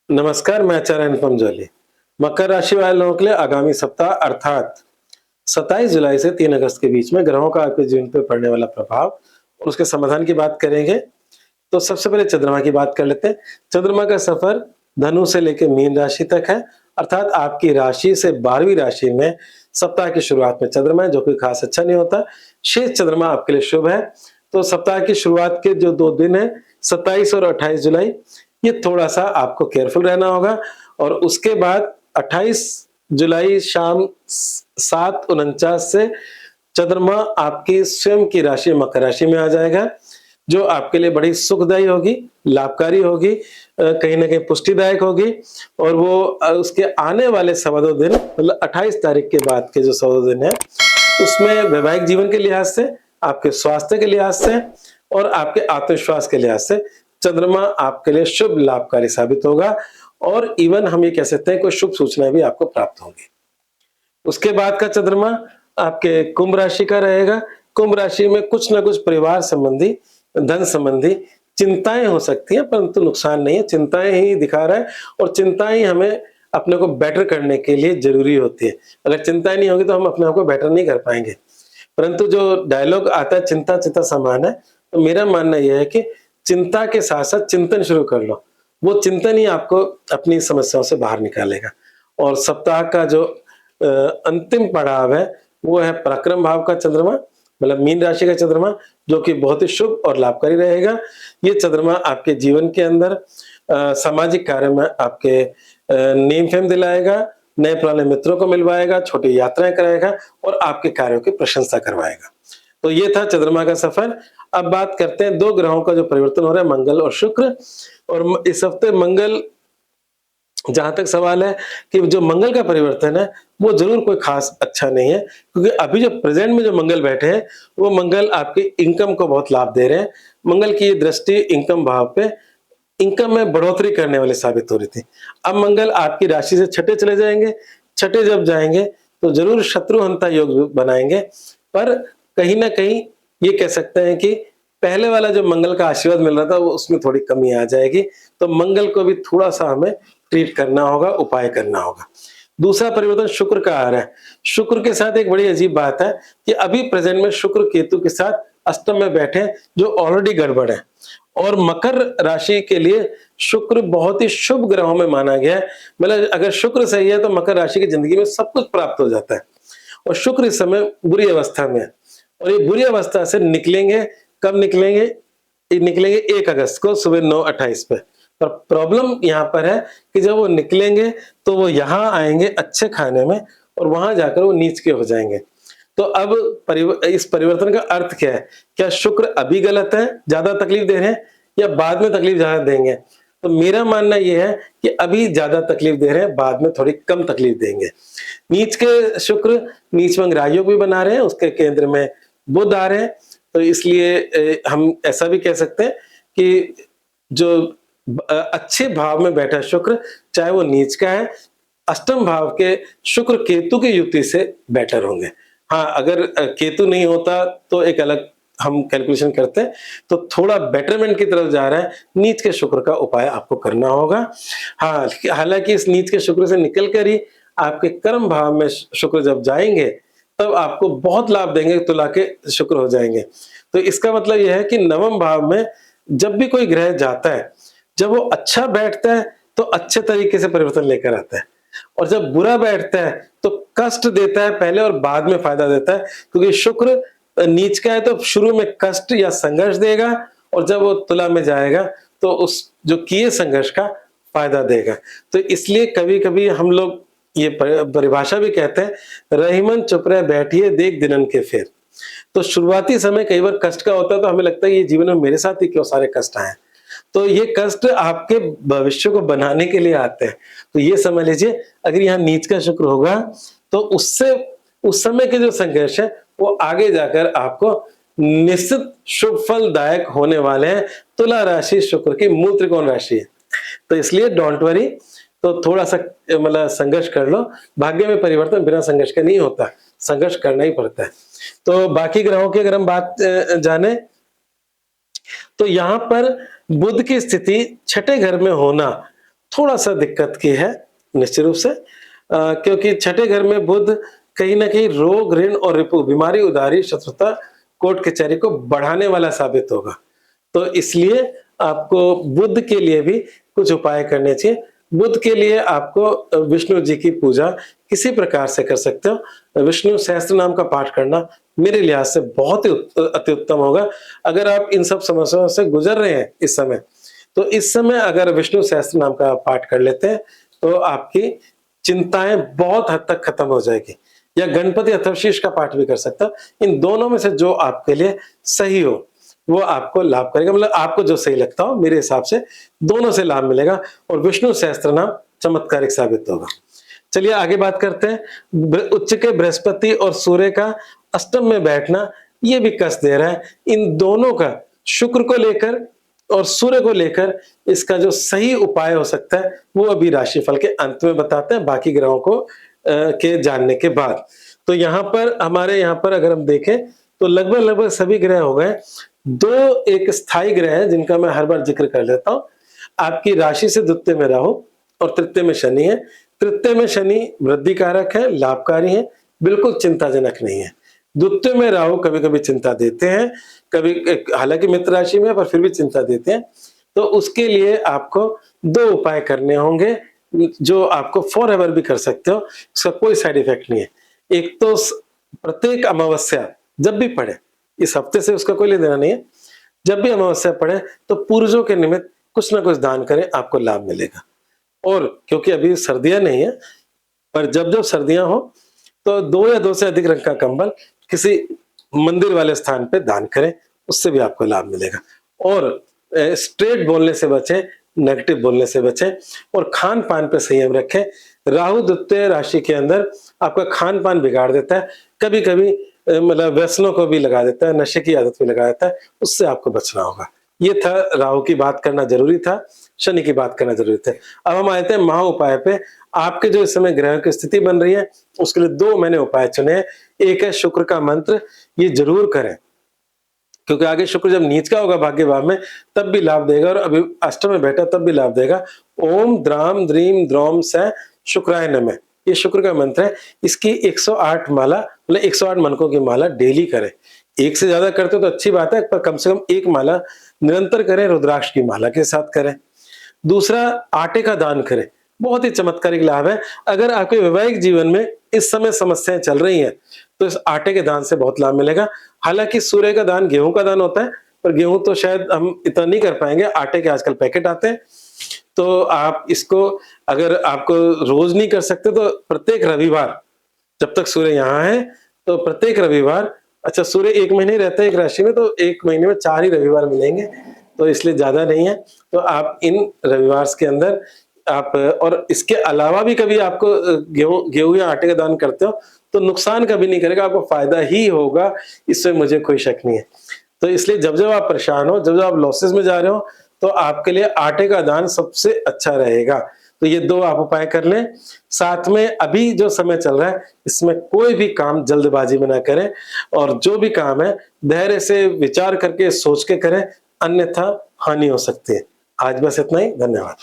नमस्कार, मैं आचार्य अनुपम जौली। मकर राशि वाले लोगों के लिए आगामी सप्ताह अर्थात 27 जुलाई से 3 अगस्त के बीच में ग्रहों का आपके जीवन पे पड़ने वाला प्रभाव और उसके समाधान की बात करेंगे। तो सबसे पहले चंद्रमा की बात कर लेते हैं। चंद्रमा का सफर धनु से लेकर मीन राशि तक है, अर्थात आपकी राशि से 12वीं राशि में सप्ताह की शुरुआत में चंद्रमा है, जो कोई खास अच्छा नहीं होता। शेष चंद्रमा आपके लिए शुभ है। तो सप्ताह की शुरुआत के जो 2 दिन है, 27 और 28 जुलाई, ये थोड़ा-सा आपको केयरफुल रहना होगा और उसके बाद 28 जुलाई शाम 7:49 से चंद्रमा आपकी स्वयं की राशि मकर राशि में आ जाएगा, जो आपके लिए बड़ी सुखदायी होगी, लाभकारी होगी, कहीं न कहीं पुष्टिदायक होगी और वो उसके आने वाले सवा 2 दिन मतलब 28 तारीख के बाद के जो सवा 2 दिन है, उसमें वैवाहिक जीवन के लिहाज से, आपके स्वास्थ्य के लिहाज से और आपके आत्मविश्वास के लिहाज से चंद्रमा आपके लिए शुभ लाभकारी साबित होगा और इवन हम ये कह सकते हैं कोई शुभ सूचनाएं भी आपको प्राप्त होंगी। उसके बाद का चंद्रमा आपके कुंभ राशि का रहेगा। कुंभ राशि में कुछ ना कुछ परिवार संबंधी, धन संबंधी चिंताएं हो सकती हैं, परंतु नुकसान नहीं है। चिंताएं ही दिखा रहा है और चिंताएं ही हमें अपने को बेटर करने के लिए जरूरी होती है। अगर चिंताएं नहीं होगी तो हम अपने आप को बेटर नहीं कर पाएंगे। परंतु जो डायलॉग आता है चिंता चिंता समान है, तो मेरा मानना यह है कि चिंता के साथ साथ चिंतन शुरू कर लो। वो चिंतन ही आपको अपनी समस्याओं से बाहर निकालेगा। और सप्ताह का जो अंतिम पड़ाव है वो है पराक्रम भाव का चंद्रमा, मतलब मीन राशि का चंद्रमा, जो कि बहुत ही शुभ और लाभकारी रहेगा। ये चंद्रमा आपके जीवन के अंदर सामाजिक कार्य में आपके नेम फेम दिलाएगा, नए पुराने मित्रों को मिलवाएगा, छोटी यात्राएं कराएगा और आपके कार्यों की प्रशंसा करवाएगा। तो ये था चंद्रमा का सफर। अब बात करते हैं 2 ग्रहों का जो परिवर्तन हो रहा है, मंगल और शुक्र। और इस हफ्ते मंगल, जहां तक सवाल है कि जो मंगल का परिवर्तन है वो जरूर कोई खास अच्छा नहीं है, क्योंकि अभी जो प्रेजेंट में जो मंगल बैठे हैं वो मंगल आपकी इनकम को बहुत लाभ दे रहे हैं। मंगल की ये दृष्टि इनकम भाव पे इनकम में बढ़ोतरी करने वाली साबित हो रही थी। अब मंगल आपकी राशि से छठे चले जाएंगे। छठे जब जाएंगे तो जरूर शत्रुहंता योग बनाएंगे, पर कहीं ना कहीं ये कह सकते हैं कि पहले वाला जो मंगल का आशीर्वाद मिल रहा था वो उसमें थोड़ी कमी आ जाएगी। तो मंगल को भी थोड़ा सा हमें ट्रीट करना होगा, उपाय करना होगा। दूसरा परिवर्तन शुक्र का आ रहा है। शुक्र के साथ एक बड़ी अजीब बात है कि अभी प्रेजेंट में शुक्र केतु के साथ अष्टम में बैठे, जो ऑलरेडी गड़बड़ है। और मकर राशि के लिए शुक्र बहुत ही शुभ ग्रहों में माना गया है। मतलब अगर शुक्र सही है तो मकर राशि की जिंदगी में सब कुछ प्राप्त हो जाता है। और शुक्र इस समय बुरी अवस्था में है और ये बुरी अवस्था से निकलेंगे। कब निकलेंगे? ये निकलेंगे 1 अगस्त को सुबह 9:28 पे। पर प्रॉब्लम यहाँ पर है कि जब वो निकलेंगे तो वो यहाँ आएंगे अच्छे खाने में और वहां जाकर वो नीच के हो जाएंगे। तो अब इस परिवर्तन का अर्थ क्या है? क्या शुक्र अभी गलत है, ज्यादा तकलीफ दे रहे हैं, या बाद में तकलीफ ज्यादा देंगे? तो मेरा मानना यह है कि अभी ज्यादा तकलीफ दे रहे हैं, बाद में थोड़ी कम तकलीफ देंगे। नीच के शुक्र नीच में ग्राह्यों भी बना रहे हैं, उसके केंद्र में बुध आ रहे हैं। तो इसलिए हम ऐसा भी कह सकते हैं कि जो अच्छे भाव में बैठा शुक्र, चाहे वो नीच का है, अष्टम भाव के शुक्र केतु की युति से बेटर होंगे। हाँ, अगर केतु नहीं होता तो एक अलग हम कैलकुलेशन करते हैं, तो थोड़ा बेटरमेंट की तरफ जा रहा है। नीच के शुक्र का उपाय आपको करना होगा। हाँ, हालांकि इस नीच के शुक्र से निकल कर ही आपके कर्म भाव में शुक्र जब जाएंगे तब आपको बहुत लाभ देंगे, तुला के शुक्र हो जाएंगे। तो इसका मतलब यह है कि नवम भाव में जब भी कोई ग्रह जाता है, जब वो अच्छा बैठता है तो अच्छे तरीके से परिवर्तन लेकर आता है, और जब बुरा बैठता है तो कष्ट देता है पहले और बाद में फायदा देता है। क्योंकि शुक्र नीच का है तो शुरू में कष्ट या संघर्ष देगा और जब वो तुला में जाएगा तो उस जो किए संघर्ष का फायदा देगा। तो इसलिए कभी कभी हम लोग ये परिभाषा भी कहते हैं, रहीमन चुप रहे बैठिए देख दिनन के फेर। तो शुरुआती समय कई बार कष्ट का होता है तो हमें लगता है ये जीवन में मेरे साथ ही क्यों सारे कष्ट आए। तो ये कष्ट आपके भविष्य को बनाने के लिए आते हैं। तो ये समझ लीजिए, अगर यहाँ नीच का शुक्र होगा तो उससे उस समय के जो संघर्ष है वो आगे जाकर आपको निश्चित शुभ फलदायक होने वाले हैं। तुला राशि शुक्र की मूल त्रिकोण राशि है, तो इसलिए डोंट वरी। तो थोड़ा सा मतलब संघर्ष कर लो। भाग्य में परिवर्तन बिना संघर्ष के नहीं होता, संघर्ष करना ही पड़ता है। तो बाकी ग्रहों की अगर हम बात जाने तो यहां पर बुध की स्थिति छठे घर में होना थोड़ा सा दिक्कत की है निश्चित रूप से, क्योंकि छठे घर में बुध कहीं ना कहीं रोग, ऋण और रिपु, बीमारी, उधारी, शत्रुता, कोर्ट कचहरी को बढ़ाने वाला साबित होगा। तो इसलिए आपको बुध के लिए भी कुछ उपाय करने चाहिए। बुध के लिए आपको विष्णु जी की पूजा किसी प्रकार से कर सकते हो। विष्णु सहस्त्र नाम का पाठ करना मेरे लिहाज से बहुत ही अति उत्तम होगा। अगर आप इन सब समस्याओं से गुजर रहे हैं इस समय, तो इस समय अगर विष्णु सहस्त्र नाम का पाठ कर लेते हैं तो आपकी चिंताएं बहुत हद तक खत्म हो जाएगी। या गणपति अथर्वशीर्ष का पाठ भी कर सकता है। इन दोनों में से जो आपके लिए सही हो वो आपको लाभ करेगा, मतलब आपको जो सही लगता हो, मेरे हिसाब से दोनों से लाभ मिलेगा और विष्णु सहस्त्र नाम चमत्कारिक साबित होगा। चलिए आगे बात करते हैं। उच्च के बृहस्पति और सूर्य का अष्टम में बैठना ये भी कष्ट दे रहा है। इन दोनों का, शुक्र को लेकर और सूर्य को लेकर, इसका जो सही उपाय हो सकता है वो अभी राशिफल के अंत में बताते हैं, बाकी ग्रहों को के जानने के बाद। तो यहाँ पर हमारे यहाँ पर अगर हम देखें तो लगभग सभी ग्रह हो गए। दो एक स्थायी ग्रह है जिनका मैं हर बार जिक्र कर लेता हूं। आपकी राशि से द्वितीय में राहु और तृतीय में शनि है। तृतीय में शनि वृद्धि कारक है, लाभकारी है, बिल्कुल चिंताजनक नहीं है। द्वितीय में राहु कभी कभी चिंता देते हैं, कभी, हालांकि मित्र राशि में, पर फिर भी चिंता देते हैं। तो उसके लिए आपको दो उपाय करने होंगे जो आपको फॉर एवर भी कर सकते हो, उसका कोई साइड इफेक्ट नहीं है। एक तो प्रत्येक अमावस्या जब भी पड़े, इस हफ्ते से उसका कोई लेना देना नहीं है, जब भी अमावस्या पड़े तो पूर्वजों के निमित्त कुछ ना कुछ दान करें, आपको लाभ मिलेगा। और क्योंकि अभी सर्दियां नहीं है, पर जब जब सर्दियां हो तो 2 या 2 से अधिक रंग का कंबल किसी मंदिर वाले स्थान पे दान करें, उससे भी आपको लाभ मिलेगा। और स्ट्रेट बोलने से बचें, नेगेटिव बोलने से बचें और खान पान पे संयम रखें। राहु द्वितीय राशि के अंदर आपका खान पान बिगाड़ देता है, कभी कभी मतलब व्यसनों को भी लगा देता है, नशे की आदत भी लगा देता है, उससे आपको बचना होगा। ये था, राहु की बात करना जरूरी था, शनि की बात करना जरूरी था। अब हम आए थे महा उपाय पे। आपके जो इस समय ग्रह की स्थिति बन रही है उसके लिए 2 मैंने उपाय चुने हैं। एक है शुक्र का मंत्र, ये जरूर करें क्योंकि आगे शुक्र जब नीच का होगा भाग्य भाव में तब भी लाभ देगा, और अभी अष्टम में बैठा तब भी लाभ देगा। ओम द्राम द्रीम द्रोम से शुक्राय नमः, ये शुक्र का मंत्र है। इसकी 108 माला, मतलब 108 मनकों की माला डेली करें। एक से ज्यादा करते हो तो अच्छी बात है, पर कम से कम एक माला निरंतर करें, रुद्राक्ष की माला के साथ करें। दूसरा, आटे का दान करें, बहुत ही चमत्कारिक लाभ है। अगर आपके वैवाहिक जीवन में इस समय समस्याएं चल रही हैं तो इस आटे के दान से बहुत लाभ मिलेगा। हालांकि सूर्य का दान गेहूं का दान होता है, पर गेहूं तो शायद हम इतना नहीं कर पाएंगे, आटे के आजकल पैकेट आते हैं। तो आप इसको, अगर आपको रोज नहीं कर सकते तो प्रत्येक रविवार, जब तक सूर्य यहाँ है तो प्रत्येक रविवार, अच्छा सूर्य 1 महीने रहता है एक राशि में, तो 1 महीने में 4 ही रविवार मिलेंगे, तो इसलिए ज्यादा नहीं है। तो आप इन रविवार के अंदर आप, और इसके अलावा भी कभी आपको गेहूं या आटे का दान करते हो तो नुकसान कभी नहीं करेगा, आपको फायदा ही होगा, इसमें मुझे कोई शक नहीं है। तो इसलिए जब जब आप परेशान हो, जब जब आप लॉसेस में जा रहे हो, तो आपके लिए आटे का दान सबसे अच्छा रहेगा। तो ये 2 आप उपाय कर लें। साथ में अभी जो समय चल रहा है इसमें कोई भी काम जल्दबाजी में ना करें, और जो भी काम है धैर्य से विचार करके सोच के करें, अन्यथा हानि हो सकती है। आज बस इतना ही, धन्यवाद।